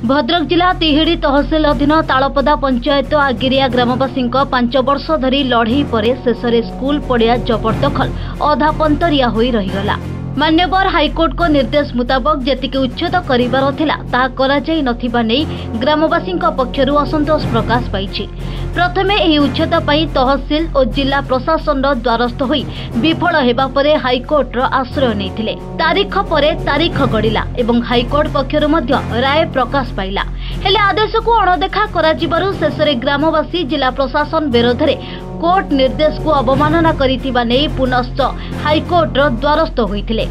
भद्रक जिला तिहिड़ी तहसिल अधीन तालपदा पंचायत आगिरिया ग्रामवासी 5 वर्ष धरी लड़ई पर शेष स्कूल पड़िया जबरदखल अधा पंतरिया होई रहीगला। मान्यवर हाईकोर्ट को निर्देश मुताबक जेतिके उच्छेद करिबार थिला ताहा करा जाई नथिबा नै ग्रामवासी पक्षरु असंतोष प्रकाश पाइछि। प्रथमे एही उच्छेद पई तहसिल और जिला प्रशासन द्वारस्थ होई विफल हेबा परे हाईकोर्ट रो आश्रय नैथिले। तारीख परे तारीख गडिला एवं हाईकोर्ट पक्षरु मध्य राय प्रकाश पाइला। हेले आदेश को अणदेखा करा जिबारु शेषरे ग्रामवासी जिला प्रशासन विरोध रे कोर्ट निर्देश को अवमानना करिथिबा नै पुनश्च हाईकोर्ट रो द्वारस्थ होइथिले।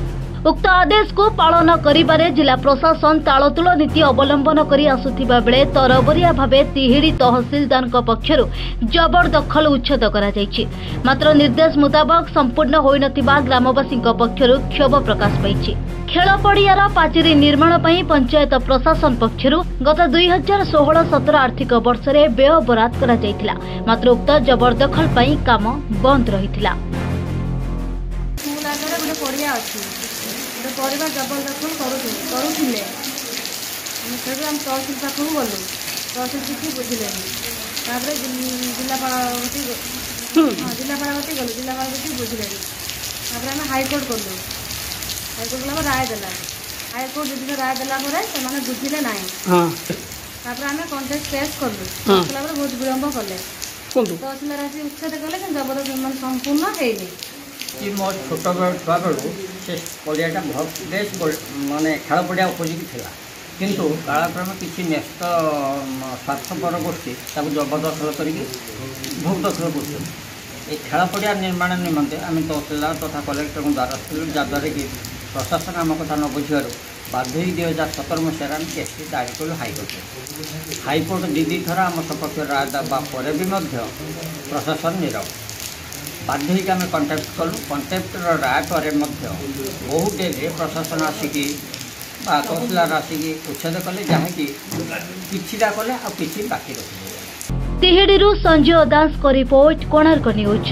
उक्त आदेश को पालन करिबारे जिला प्रशासन तालतुल नीति अवलंबन करी आसुथिबा बेले तरबरिया भावे तिहिड़ी तहसिलदार पक्षरु जबरदखल उच्छेद करा जायछि। मात्र निर्देश मुताबक संपूर्ण होई नथिबा ग्रामवासी पक्षरु क्षोभ प्रकाश पाइछि। खेल पड़ियार पाचेरी निर्माण पई पंचायत प्रशासन पक्षरु गत 2016-17 आर्थिक वर्ष रे व्यय बराद करा जायथिला। मात्र उक्त जबरदखल पई काम बंद रहिथिला। परिवार जबरदखल करुले हम तहसिल पाखक गलु तहसिल किसी बुझे जिलापाल गलु जिलापाल किसी बुझे आम हाईकोर्ट गलु हाईकोर्ट गला राय देला हाईकोर्ट जो राय देला बुझे ना आम कंटेस्ट केस कलु बहुत विलम्ब कले तहसिल आसी उच्छेद कले जबरदस्त संपूर्ण है मोर छोट छुआ बेलू से पड़ियाटा बेस माने खेल पड़िया उपयोगी था किंतु कालक्रम किसी न्यस्त स्वार्थपर गोष्ठी जबरदखल कर भोग दखल कर खेल पड़िया निर्माण निमंते आम तहसिलदार तथा कलेक्टर को द्वारस्थ जहाद्वारा कि प्रशासन आम कथा न बुझे बाध्य 2017 मसीह आम केस दायर कलु हाईकोर्ट हाईकोर्ट दी थर आम सपक्ष राय देवा पर भी प्रशासन नीरव बाध्य आम कंटेक्ट कलु कंटेक्ट राय पर बहुत डेरे प्रशासन आसिकी तहसिलदार आसिकी उच्छेद कले जहाँकि किछिटा कले आ किछि बाकी रखिले। तिहिड़ीरू संजय दास को रिपोर्ट कोणार्क न्यूज।